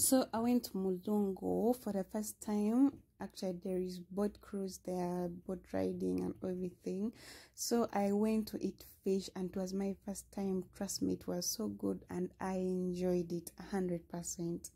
So I went to Mulongo for the first time. Actually, there is boat cruise there, boat riding and everything. So I went to eat fish and it was my first time. Trust me, it was so good and I enjoyed it 100%.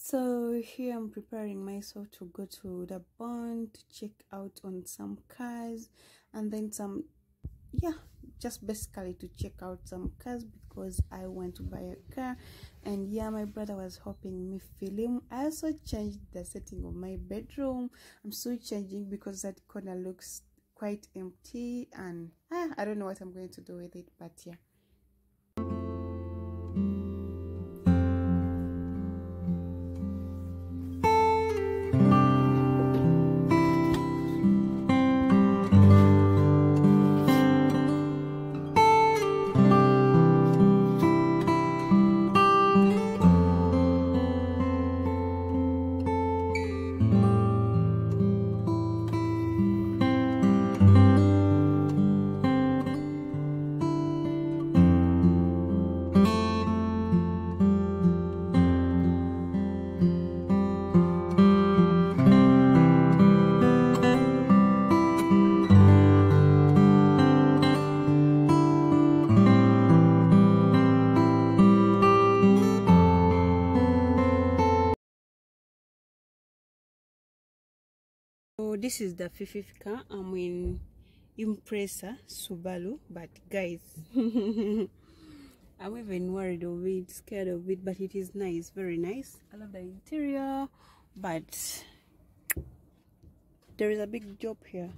So here I'm preparing myself to go to the bond to check out on some cars and then some, just basically to check out some cars because I want to buy a car. And my brother was helping me film. I also changed the setting of my bedroom. I'm still changing because that corner looks quite empty and I don't know what I'm going to do with it, but yeah. So this is the fifth car. I'm in Impreza Subaru, but guys, I'm even worried of it, scared of it, but it is nice, very nice. I love the interior, but there is a big job here.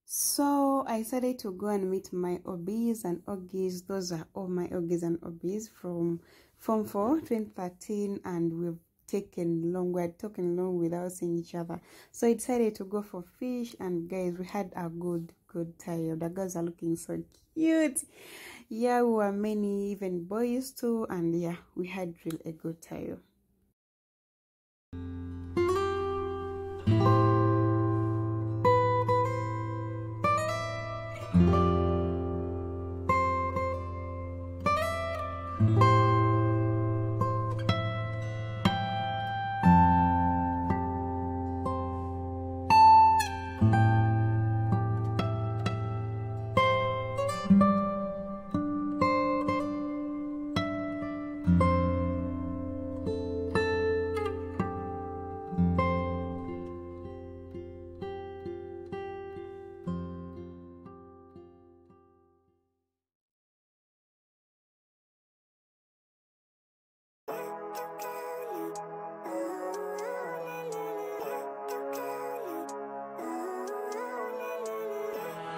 So I decided to go and meet my OBs and OGs. Those are all my OGs and OBs from Form 4 2013, and we're taken long without seeing each other. So I decided to go for fish, and guys, we had a good time. The girls are looking so cute. We were many, even boys too, and we had really a good time.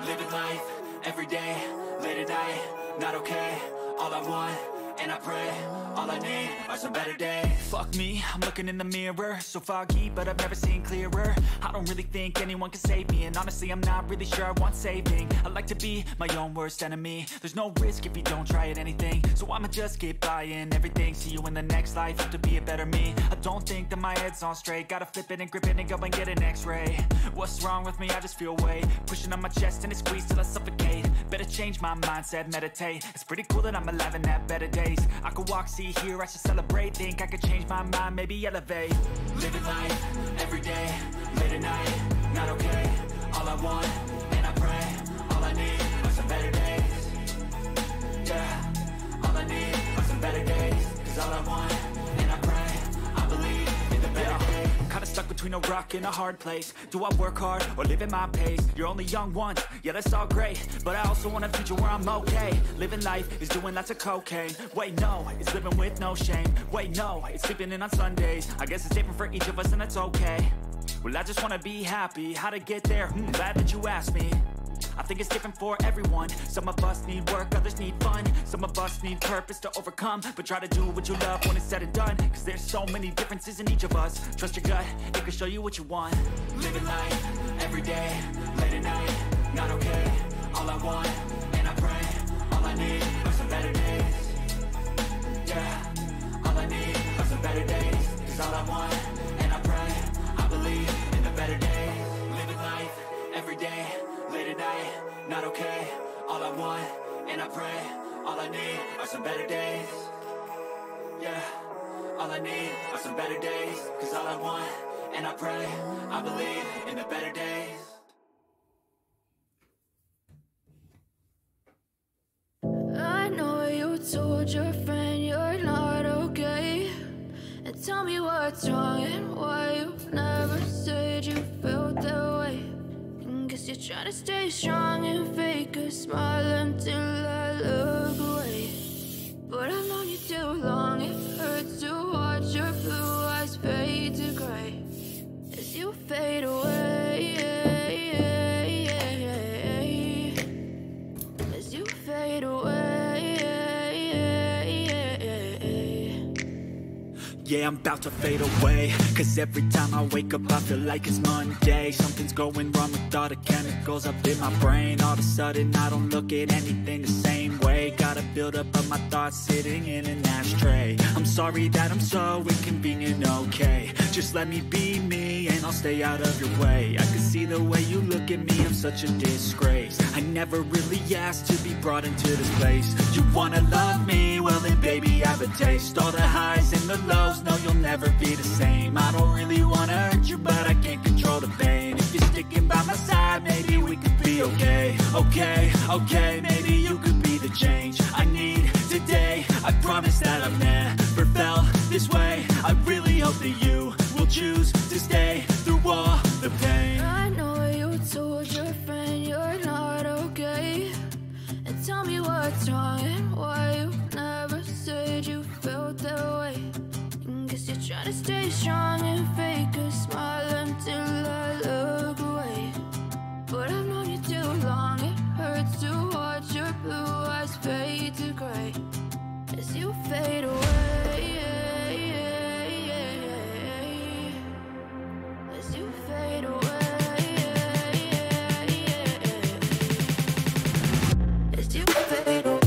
Living life, every day, late at night, not okay. All I want, and I pray, all I need are some better days. Fuck me, I'm looking in the mirror, so foggy, but I've never seen clearer. I don't really think anyone can save me, and honestly I'm not really sure I want saving. I like to be my own worst enemy. There's no risk if you don't try at anything, so I'ma just keep buying everything. See you in the next life, have to be a better me. I don't think that my head's on straight, gotta flip it and grip it and go and get an x-ray. What's wrong with me? I just feel weight pushing on my chest and it squeezes till I suffocate. Better change my mindset, meditate. It's pretty cool that I'm alive and have better days. I could walk, see, hear, I should celebrate. Think I could change my mind, maybe elevate. Living life, every day, late at night, not okay. All I want, and I pray, all I need are some better days. Yeah, all I need are some better days. Cause all I want, and I pray, I believe in the better days. Kinda stuck between a rock in a hard place. Do I work hard or live at my pace? You're only young once, yeah that's all great, but I also want a future where I'm okay. Living life is doing lots of cocaine. Wait no, it's living with no shame. Wait no, it's sleeping in on Sundays. I guess it's different for each of us and that's okay. Well I just wanna be happy, how to get there? Glad that you asked me. I think it's different for everyone. Some of us need work, others need fun. Some of us need purpose to overcome. But try to do what you love when it's said and done, cause there's so many differences in each of us. Trust your gut, it can show you what you want. Living life, every day, late at night, not okay. All I want, and I pray, all I need are some better days. Yeah, all I need are some better days. Cause all I want, and I pray, I believe in the better days. Living life, every day, late at night, not okay. All I want, and I pray, all I need are some better days. Yeah, all I need are some better days. Cause all I want, and I pray, I believe in the better days. I know you told your friend you're not okay, and tell me what's wrong and why you've never said you felt that way. Guess you're trying to stay strong and fake a smile until I look away. But I've known you too long, it hurts to watch your blue eyes fade to gray as you fade away. As you fade away. Yeah, I'm about to fade away, cause every time I wake up I feel like it's Monday. Something's going wrong with all the chemicals up in my brain. All of a sudden I don't look at anything the same way. Got a buildup of my thoughts sitting in an ashtray. I'm sorry that I'm so inconvenient, okay. Just let me be me and I'll stay out of your way. I can see the way you look at me, I'm such a disgrace. I never really asked to be brought into this place. You wanna love me? Well then baby I have a taste. All the highs and the lows, no you'll never be the same. I don't really wanna hurt you but I can't control the pain. If you're sticking by my side maybe we could be okay. Okay, maybe you could be the change I need today. I promise that I've never felt this way. I really hope that you will choose to stay through all the pain. I know you told your friend you're not okay, and tell me what's wrong and why you never said you felt that way. Guess you're trying to stay strong and fake a smile until I look away. But I've known you too long, it hurts to watch your blue eyes fade to gray as you fade away. As you fade away. As you fade away.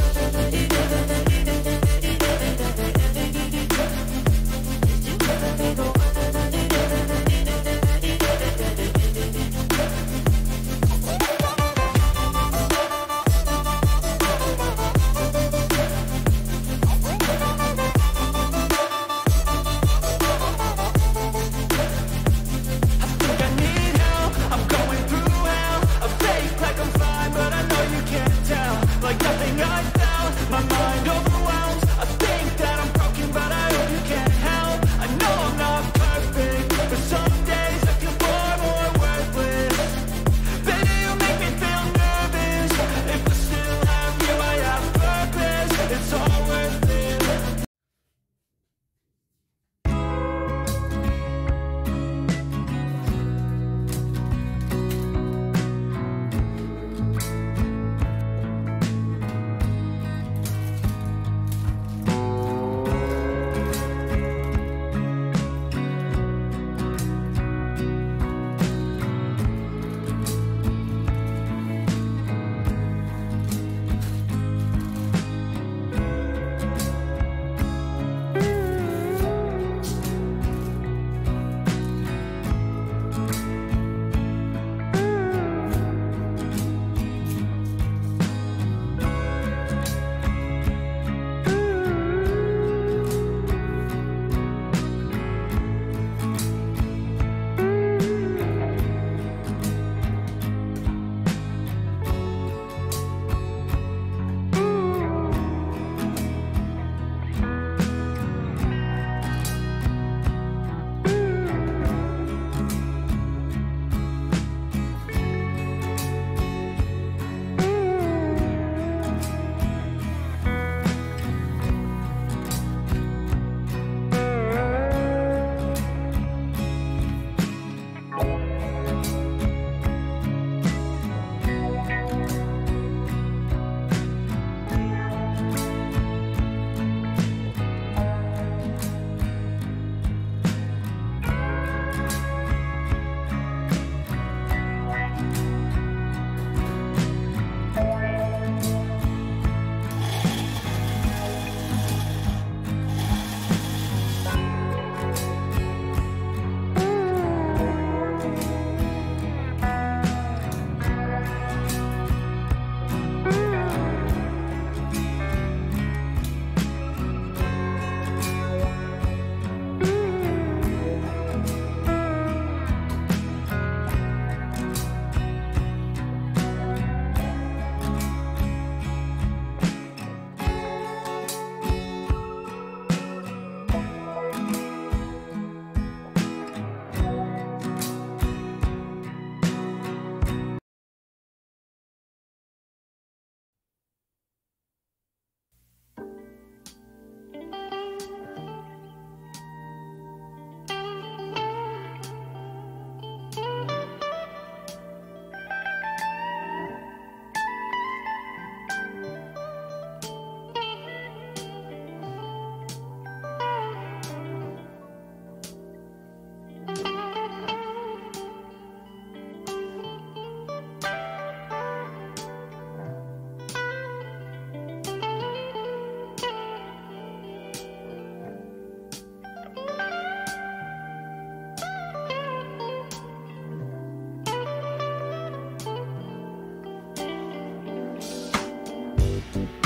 you.